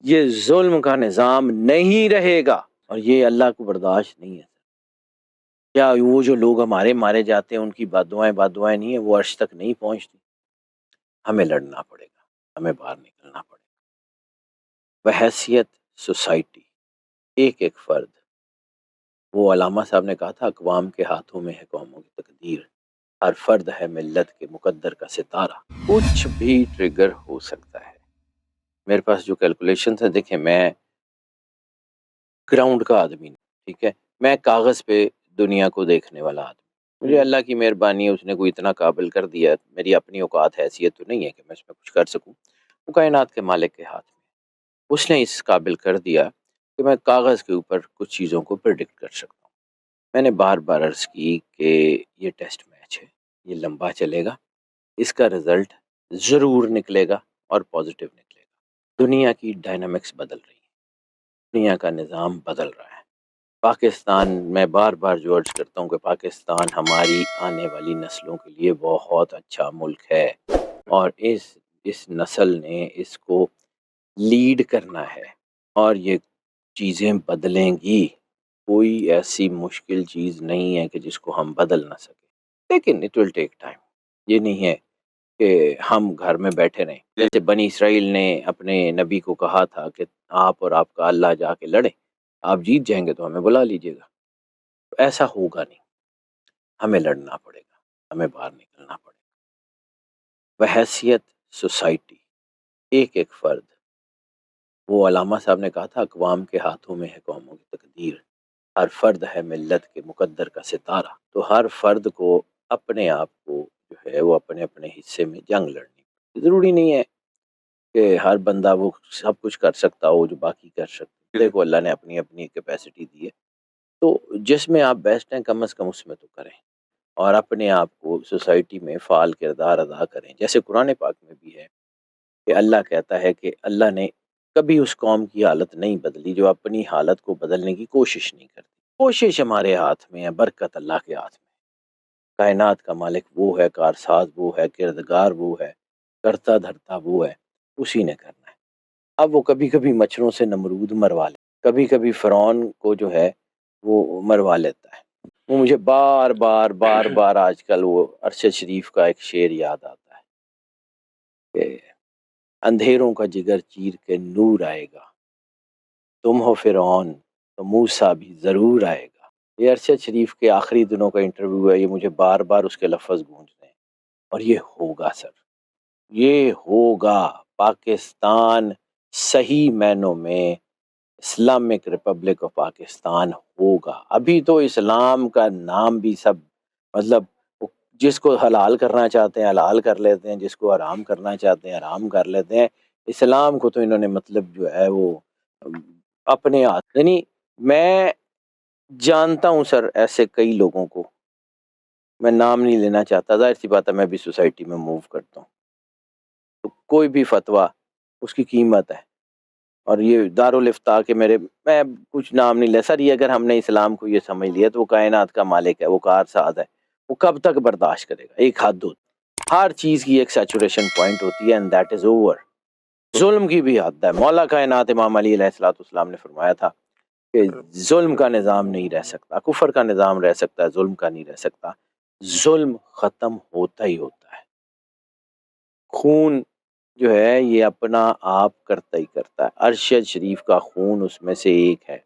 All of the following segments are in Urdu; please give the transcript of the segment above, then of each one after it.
یہ ظلم کا نظام نہیں رہے گا اور یہ اللہ کو برداشت نہیں ہے۔ کیا وہ جو لوگ ہمارے مارے جاتے ہیں ان کی بد دعائیں نہیں ہیں، وہ عرش تک نہیں پہنچتی؟ ہمیں لڑنا پڑے گا، ہمیں باہر نکلنا پڑے گا بحیثیت سوسائٹی، ایک ایک فرد۔ وہ علامہ صاحب نے کہا تھا اقوام کے ہاتھوں میں ہے قوموں کی تقدیر، ہر فرد ہے ملت کے مقدر کا ستارہ۔ کچھ بھی ٹریگر ہو سکتا ہے۔ میرے پاس جو کیلکولیشن ہے، دیکھیں میں گراؤنڈ کا آدمی نہیں، ٹھیک ہے، میں کاغذ پہ دنیا کو دیکھنے والا آدمی، مجھے اللہ کی مہربانی ہے، اس نے کوئی اتنا قابل کر دیا، میری اپنی اوقات حیثیت تو نہیں ہے کہ میں اس میں کچھ کر سکوں، وہ کائنات کے مالک کے ہاتھ میں، اس نے اس قابل کر دیا کہ میں کاغذ کے اوپر کچھ چیزوں کو پریڈکٹ کر سکتا ہوں۔ میں نے بار بار عرض کی کہ یہ ٹیسٹ میچ ہے، یہ لمبا چلے گا، اس کا رزلٹ ضرور نکلے گا اور پازیٹیو نکلے گا۔ دنیا کی ڈائنامکس بدل رہی ہے، دنیا کا نظام بدل رہا ہے۔ پاکستان، میں بار بار جو عرض کرتا ہوں کہ پاکستان ہماری آنے والی نسلوں کے لیے بہت اچھا ملک ہے، اور اس نسل نے اس کو لیڈ کرنا ہے، اور یہ چیزیں بدلیں گی۔ کوئی ایسی مشکل چیز نہیں ہے کہ جس کو ہم بدل نہ سکیں، لیکن اٹ ول ٹیک ٹائم۔ یہ نہیں ہے کہ ہم گھر میں بیٹھے رہیں، جیسے بنی اسرائیل نے اپنے نبی کو کہا تھا کہ آپ اور آپ کا اللہ جا کے لڑیں، آپ جیت جائیں گے تو ہمیں بلا لیجیے گا۔ ایسا ہوگا نہیں، ہمیں لڑنا پڑے گا، ہمیں باہر نکلنا پڑے گا بحیثیت سوسائٹی، ایک ایک فرد۔ وہ علامہ صاحب نے کہا تھا اقوام کے ہاتھوں میں ہے قوموں کی تقدیر، ہر فرد ہے ملت کے مقدر کا ستارہ۔ تو ہر فرد کو اپنے آپ کو جو ہے وہ اپنے اپنے حصے میں جنگ لڑنی، ضروری نہیں ہے کہ ہر بندہ وہ سب کچھ کر سکتا ہو جو باقی کر سکتے۔ دیکھو اللہ نے اپنی اپنی کیپیسٹی دی ہے، تو جس میں آپ بیسٹ ہیں کم از کم اس میں تو کریں، اور اپنے آپ کو سوسائٹی میں فعال کردار ادا کریں۔ جیسے قرآن پاک میں بھی ہے کہ اللہ کہتا ہے کہ اللہ نے کبھی اس قوم کی حالت نہیں بدلی جو اپنی حالت کو بدلنے کی کوشش نہیں کرتی۔ کوشش ہمارے ہاتھ میں ہے، برکت اللہ کے ہاتھ میں ہے۔ کائنات کا مالک وہ ہے، کارساز وہ ہے، کردگار وہ ہے، کرتا دھرتا وہ ہے، اسی نے کرنا ہے۔ اب وہ کبھی کبھی مچھروں سے نمرود مروا لے، کبھی کبھی فرعون کو جو ہے وہ مروا لیتا ہے۔ وہ مجھے بار بار بار بار آج کل وہ ارشد شریف کا ایک شعر یاد آتا ہے کہ اندھیروں کا جگر چیر کے نور آئے گا، تم ہو فرعون تو موسیٰ بھی ضرور آئے گا۔ یہ ارشد شریف کے آخری دنوں کا انٹرویو ہے، یہ مجھے بار بار اس کے لفظ گونجتے ہیں، اور یہ ہوگا سر، یہ ہوگا۔ پاکستان صحیح معنوں میں اسلامک ریپبلک آف پاکستان ہوگا۔ ابھی تو اسلام کا نام بھی سب مطلب جس کو حلال کرنا چاہتے ہیں حلال کر لیتے ہیں، جس کو حرام کرنا چاہتے ہیں حرام کر لیتے ہیں۔ اسلام کو تو انہوں نے مطلب جو ہے وہ اپنے ہاتھ، یعنی میں جانتا ہوں سر ایسے کئی لوگوں کو، میں نام نہیں لینا چاہتا، ظاہر سی بات ہے میں بھی سوسائٹی میں موو کرتا ہوں، تو کوئی بھی فتویٰ اس کی قیمت ہے۔ اور یہ دارالفتاء کے میں کچھ نام نہیں لے سر، یہ اگر ہم نے اسلام کو یہ سمجھ لیا تو وہ کائنات کا مالک ہے، وہ کارساز ہے، وہ کب تک برداشت کرے گا؟ ایک حد ہوتی ہے، ہر چیز کی ایک سیچوریشن پوائنٹ ہوتی ہے، اینڈ دیٹ از اوور۔ ظلم کی بھی حد ہے۔ مولا کائنات امام علی علیہ السلام نے فرمایا تھا کہ ظلم کا نظام نہیں رہ سکتا، کفر کا نظام رہ سکتا ہے، ظلم کا نہیں رہ سکتا۔ ظلم ختم ہوتا ہی ہوتا ہے۔ خون جو ہے یہ اپنا آپ کرتا ہی کرتا ہے، ارشد شریف کا خون اس میں سے ایک ہے۔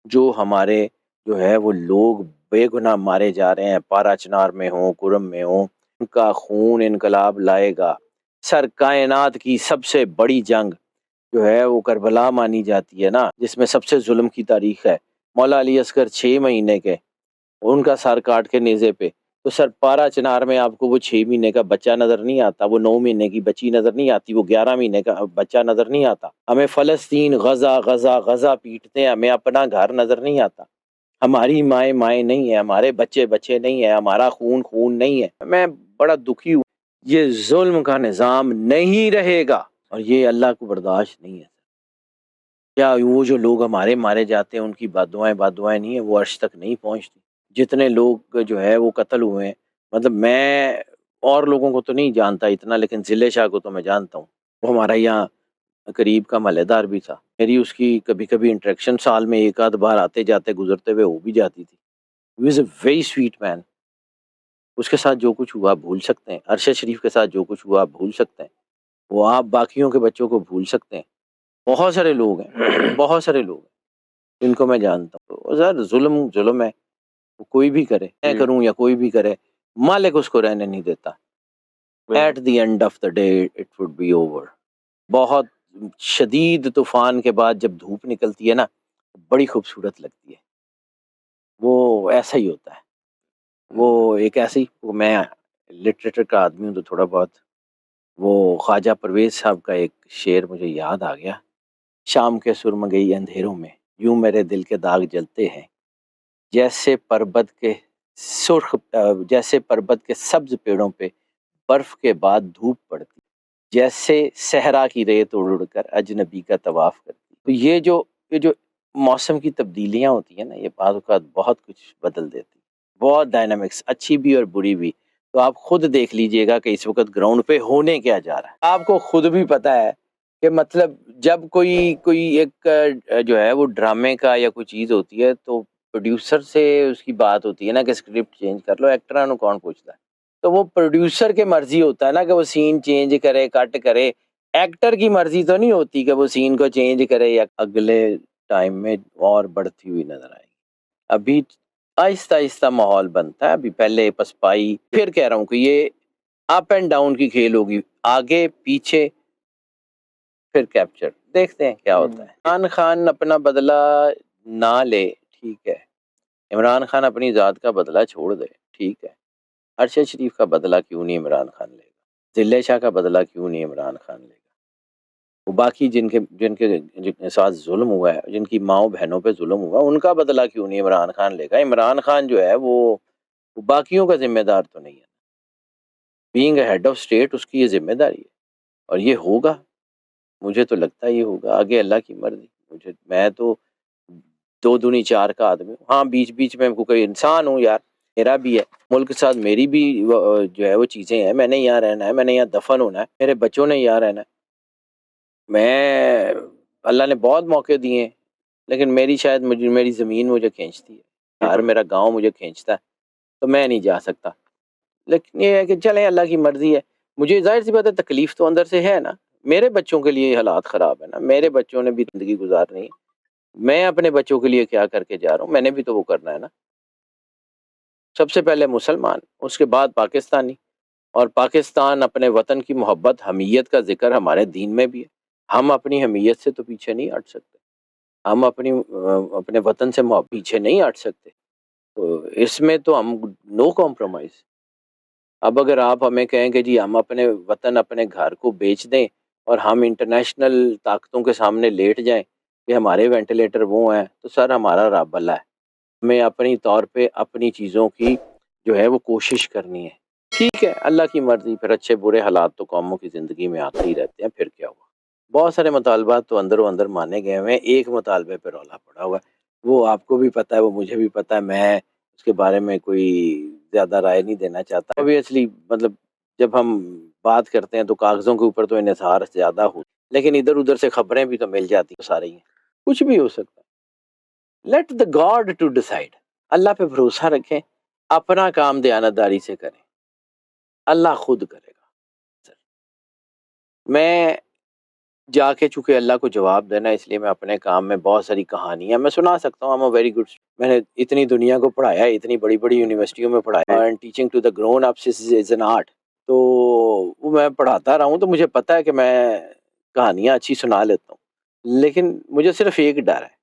جو ہمارے جو ہے وہ لوگ بے گناہ مارے جا رہے ہیں، پارا چنار میں ہوں، کرم میں ہوں، ان کا خون انقلاب لائے گا۔ سر کائنات کی سب سے بڑی جنگ جو ہے وہ کربلا مانی جاتی ہے نا، جس میں سب سے ظلم کی تاریخ ہے۔ مولا علی اصغر 6 مہینے کے، ان کا سر کاٹ کے نیزے پہ، تو سر پارا چنار میں آپ کو وہ 6 مہینے کا بچہ نظر نہیں آتا، وہ 9 مہینے کی بچی نظر نہیں آتی، وہ 11 مہینے کا بچہ نظر نہیں آتا۔ ہمیں فلسطین غزہ غزہ غزہ پیٹتے ہیں، ہمیں اپنا گھر نظر نہیں آتا، ہماری مائیں مائیں نہیں ہیں، ہمارے بچے بچے نہیں ہیں، ہمارا خون خون نہیں ہے۔ میں بڑا دکھی ہوں، یہ ظلم کا نظام نہیں رہے گا اور یہ اللہ کو برداشت نہیں ہے۔ کیا وہ جو لوگ ہمارے مارے جاتے ہیں ان کی بد دعائیں نہیں ہیں، وہ عرش تک نہیں پہنچتی؟ جتنے لوگ جو ہے وہ قتل ہوئے ہیں، مطلب میں اور لوگوں کو تو نہیں جانتا اتنا، لیکن ضلع شاہ کو تو میں جانتا ہوں، وہ ہمارا یہاں قریب کا محلے دار بھی تھا، میری اس کی کبھی کبھی انٹریکشن سال میں ایک آدھ بار آتے جاتے گزرتے ہوئے ہو بھی جاتی تھی. ہی از اے ویری سویٹ مین. اس کے ساتھ جو کچھ ہوا آپ بھول سکتے ہیں، ارشد شریف کے ساتھ جو کچھ ہوا آپ بھول سکتے ہیں، وہ آپ باقیوں کے بچوں کو بھول سکتے ہیں. بہت سارے لوگ ہیں، بہت سارے لوگ ہیں جن کو میں جانتا ہوں. ذرا ظلم ہے، وہ کوئی بھی کرے، میں کروں یا کوئی بھی کرے، مالک اس کو رہنے نہیں دیتا. At the end of the day it would be over. بہت شدید طوفان کے بعد جب دھوپ نکلتی ہے نا، بڑی خوبصورت لگتی ہے. وہ ایسا ہی ہوتا ہے. وہ ایک ایسی، میں لٹریچر کا آدمی ہوں تو تھوڑا بہت وہ خواجہ پرویز صاحب کا ایک شعر مجھے یاد آ گیا. شام کے سرمگئی اندھیروں میں یوں میرے دل کے داغ جلتے ہیں، جیسے پربت کے سبز پیڑوں پہ برف کے بعد دھوپ پڑتی، جیسے صحرا کی ریت اڑ اڑ کر اجنبی کا طواف کرتی. تو یہ جو موسم کی تبدیلیاں ہوتی ہیں نا، یہ بعض اوقات بہت کچھ بدل دیتی، بہت ڈائنامکس، اچھی بھی اور بری بھی. تو آپ خود دیکھ لیجئے گا کہ اس وقت گراؤنڈ پہ ہونے کیا جا رہا ہے. آپ کو خود بھی پتا ہے کہ مطلب جب کوئی ایک جو ہے وہ ڈرامے کا یا کوئی چیز ہوتی ہے تو پروڈیوسر سے اس کی بات ہوتی ہے نا کہ اسکرپٹ چینج کر لو. ایکٹراں نو کون پوچھتا ہے؟ تو وہ پروڈیوسر کے مرضی ہوتا ہے نا کہ وہ سین چینج کرے، کٹ کرے. ایکٹر کی مرضی تو نہیں ہوتی کہ وہ سین کو چینج کرے. یا اگلے ٹائم میں اور بڑھتی ہوئی نظر آئے گی. ابھی آہستہ آہستہ ماحول بنتا ہے. ابھی پہلے پسپائی، پھر کہہ رہا ہوں کہ یہ اپ اینڈ ڈاؤن کی کھیل ہوگی، آگے پیچھے پھر کیپچر. دیکھتے ہیں کیا ہوتا ہے. عمران خان اپنا بدلہ نہ لے، ٹھیک ہے. عمران خان اپنی ذات کا بدلہ چھوڑ دے، ٹھیک ہے. ارشد شریف کا بدلہ کیوں نہیں عمران خان لے گا؟ ضلع شاہ کا بدلہ کیوں نہیں عمران خان لے گا؟ وہ باقی جن کے ساتھ ظلم ہوا ہے، جن کی ماؤں بہنوں پہ ظلم ہوا، ان کا بدلہ کیوں نہیں عمران خان لے گا؟ عمران خان جو ہے وہ باقیوں کا ذمہ دار تو نہیں ہے. Being a head of state اس کی یہ ذمہ داری ہے، اور یہ ہوگا. مجھے تو لگتا ہے یہ ہوگا، آگے اللہ کی مرضی. میں تو 2 دونی 4 کا آدمی ہوں. ہاں بیچ میں کوئی انسان ہوں یار، میرا بھی ہے ملک کے ساتھ، میری بھی جو ہے وہ چیزیں ہیں. میں نے یہاں رہنا ہے، میں نے یہاں دفن ہونا ہے، میرے بچوں نے یہاں رہنا ہے. میں اللہ نے بہت موقع دیے ہیں، لیکن میری زمین مجھے کھینچتی ہے، ہر میرا گاؤں مجھے کھینچتا ہے، تو میں نہیں جا سکتا. لیکن یہ ہے کہ چلیں اللہ کی مرضی ہے. مجھے ظاہر سی بات ہے تکلیف تو اندر سے ہے نا. میرے بچوں کے لیے حالات خراب ہے نا، میرے بچوں نے بھی زندگی گزارنی ہے. میں اپنے بچوں کے لیے کیا کر کے جا رہا ہوں؟ میں نے بھی تو وہ کرنا ہے نا. سب سے پہلے مسلمان، اس کے بعد پاکستانی. اور پاکستان اپنے وطن کی محبت، حمیت کا ذکر ہمارے دین میں بھی ہے. ہم اپنی حمیت سے تو پیچھے نہیں ہٹ سکتے، ہم اپنے وطن سے پیچھے نہیں ہٹ سکتے. تو اس میں تو ہم نو کمپرومائز. اب اگر آپ ہمیں کہیں کہ جی ہم اپنے وطن، اپنے گھر کو بیچ دیں اور ہم انٹرنیشنل طاقتوں کے سامنے لیٹ جائیں کہ ہمارے وینٹیلیٹر وہ ہیں، تو سر ہمارا رب اللہ ہے. ہمیں اپنی طور پہ اپنی چیزوں کی جو ہے وہ کوشش کرنی ہے. ٹھیک ہے، اللہ کی مرضی. پھر اچھے برے حالات تو قوموں کی زندگی میں آتے ہی رہتے ہیں. پھر کیا ہوا؟ بہت سارے مطالبات تو اندر و اندر مانے گئے ہوئے ہیں. ایک مطالبے پہ رولا پڑا ہوا ہے، وہ آپ کو بھی پتہ ہے، وہ مجھے بھی پتہ ہے. میں اس کے بارے میں کوئی زیادہ رائے نہیں دینا چاہتا. اوبویسلی مطلب جب ہم بات کرتے ہیں تو کاغذوں کے اوپر تو انحصار زیادہ ہو، لیکن ادھر ادھر سے خبریں بھی تو مل جاتی ہیں سارے ہی. کچھ بھی ہو سکتا ہے. Let the god to decide. Allah پہ بھروسہ رکھیں، اپنا کام دیانتداری سے کریں، اللہ خود کرے گا. میں جا کے چونکہ اللہ کو جواب دینا، اس لیے میں اپنے کام میں بہت ساری کہانیاں میں سنا سکتا ہوں. I'm a very good. میں نے اتنی دنیا کو پڑھایا ہے، اتنی بڑی بڑی یونیورسٹیوں میں پڑھایا ہے. Teaching to the grown ups is an art. تو وہ میں پڑھاتا رہا ہوں، تو مجھے پتہ ہے کہ میں کہانیاں اچھی سنا لیتا ہوں. لیکن مجھے صرف ایک ڈر ہے،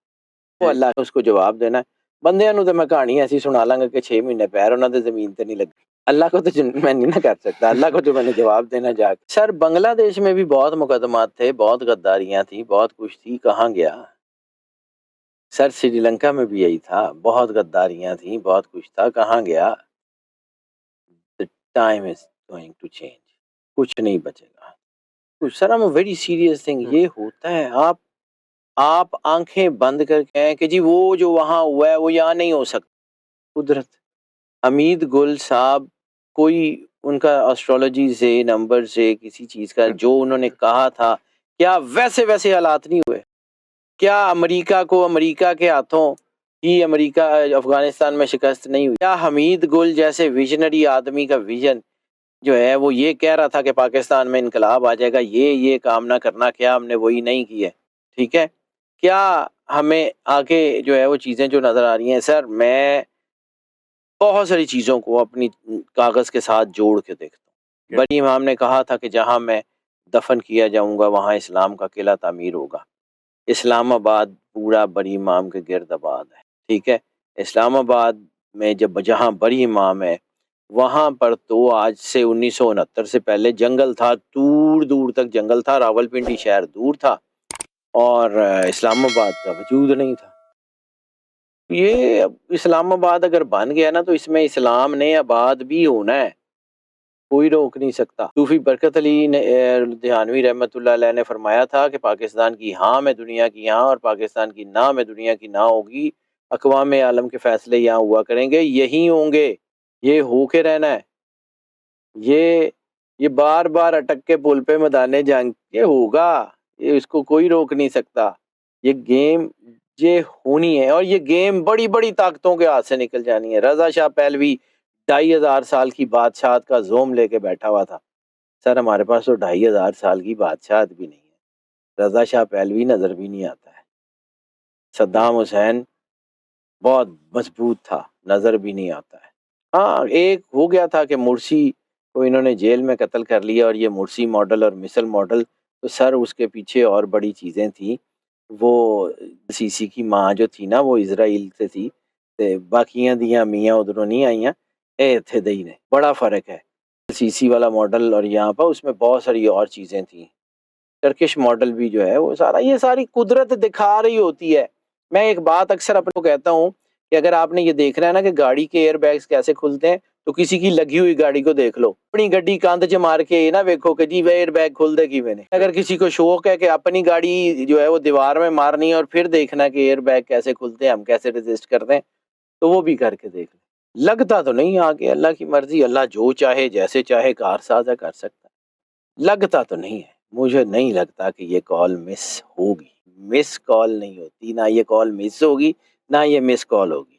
وہ اللہ نے اس کو جواب دینا ہے. بندیاں نو تو میں کہانی ایسی سنا لاں گا کہ 6 مہینے پیر انہاں دے زمین تے نہیں لگی. اللہ کو تو میں نہیں نہ کر سکتا. اللہ کو جو میں نے جواب دینا جا کے. سر بنگلہ دیش میں بھی بہت مقدمات تھے، بہت غداریاں تھیں، بہت کچھ تھی. کہاں گیا؟ سر سری لنکا میں بھی یہی تھا، بہت غداریاں تھیں، بہت کچھ تھا. کہاں گیا؟ The time is going to change. کچھ نہیں بچے گا. کچھ سر ہم ویری سیریس تھنگ یہ ہوتا ہے. آپ آنکھیں بند کر کے ہیں کہ جی وہ جو وہاں ہوا ہے وہ یہاں نہیں ہو سکتا. قدرت. حمید گل صاحب، کوئی ان کا اسٹرالوجی سے، نمبر سے، کسی چیز کا جو انہوں نے کہا تھا کیا ویسے حالات نہیں ہوئے؟ کیا امریکہ کو امریکہ کے ہاتھوں ہی امریکہ افغانستان میں شکست نہیں ہوئی؟ کیا حمید گل جیسے ویژنری آدمی کا ویژن جو ہے وہ یہ کہہ رہا تھا کہ پاکستان میں انقلاب آ جائے گا، یہ کام نہ کرنا، کیا ہم نے وہی نہیں کی ہے؟ ٹھیک ہے، کیا ہمیں آگے جو ہے وہ چیزیں جو نظر آ رہی ہیں؟ سر میں بہت ساری چیزوں کو اپنی کاغذ کے ساتھ جوڑ کے دیکھتا ہوں۔ بڑی امام نے کہا تھا کہ جہاں میں دفن کیا جاؤں گا وہاں اسلام کا قلعہ تعمیر ہوگا۔ اسلام آباد پورا بڑی امام کے گرد آباد ہے، ٹھیک ہے۔ اسلام آباد میں جہاں بڑی امام ہے وہاں پر تو آج سے 1969 سے پہلے جنگل تھا، دور دور تک جنگل تھا، راولپنڈی شہر دور تھا اور اسلام آباد کا وجود نہیں تھا۔ یہ اسلام آباد اگر بن گیا نا تو اس میں اسلام نے آباد بھی ہونا ہے، کوئی روک نہیں سکتا۔ صوفی برکت علی دہانوی رحمۃ اللہ علیہ نے فرمایا تھا کہ پاکستان کی ہاں میں دنیا کی ہاں اور پاکستان کی نہ میں دنیا کی نہ ہوگی، اقوام عالم کے فیصلے یہاں ہوا کریں گے، یہی ہوں گے، یہ ہو کے رہنا ہے۔ یہ بار بار اٹک کے پل پہ میدان جنگ یہ ہوگا، یہ اس کو کوئی روک نہیں سکتا۔ یہ گیم یہ ہونی ہے اور یہ گیم بڑی بڑی طاقتوں کے ہاتھ سے نکل جانی ہے۔ رضا شاہ پہلوی 2500 سال کی بادشاہت کا زوم لے کے بیٹھا ہوا تھا۔ سر ہمارے پاس تو 2500 سال کی بادشاہت بھی نہیں ہے، رضا شاہ پہلوی نظر بھی نہیں آتا ہے، صدام حسین بہت مضبوط تھا، نظر بھی نہیں آتا ہے۔ ہاں ایک ہو گیا تھا کہ مرسی کو انہوں نے جیل میں قتل کر لیا، اور یہ مرسی ماڈل اور مثل ماڈل تو سر اس کے پیچھے اور بڑی چیزیں تھیں۔ وہ سیسی کی ماں جو تھی نا وہ اسرائیل سے تھی، باقیاں دیاں میاں ادھروں نہیں آئیاں، اے تھے دئی نے، بڑا فرق ہے۔ سیسی والا ماڈل اور یہاں پر اس میں بہت ساری اور چیزیں تھیں۔ ٹرکش ماڈل بھی جو ہے وہ سارا یہ ساری قدرت دکھا رہی ہوتی ہے۔ میں ایک بات اکثر اپنے کو کہتا ہوں کہ اگر آپ نے یہ دیکھنا ہے نا کہ گاڑی کے ایئر بیگز کیسے کھلتے ہیں تو کسی کی لگی ہوئی گاڑی کو دیکھ لو، اپنی گڈی کاندھ چ مار کے نہ دیکھو کہ جی وہ ایئر بیگ کھل دے گی میں نے۔ اگر کسی کو شوق ہے کہ اپنی گاڑی جو ہے وہ دیوار میں مارنی ہے اور پھر دیکھنا کہ ایئر بیگ کیسے کھلتے ہیں، ہم کیسے ریزسٹ کرتے ہیں، تو وہ بھی کر کے دیکھ لیں۔ لگتا تو نہیں آگے، اللہ کی مرضی، اللہ جو چاہے جیسے چاہے کارساز ہے، کر سکتا ہے۔ لگتا تو نہیں ہے، مجھے نہیں لگتا کہ یہ کال مس ہوگی، مس کال نہیں ہوتی، نہ یہ کال مس ہوگی نہ یہ مس کال ہوگی۔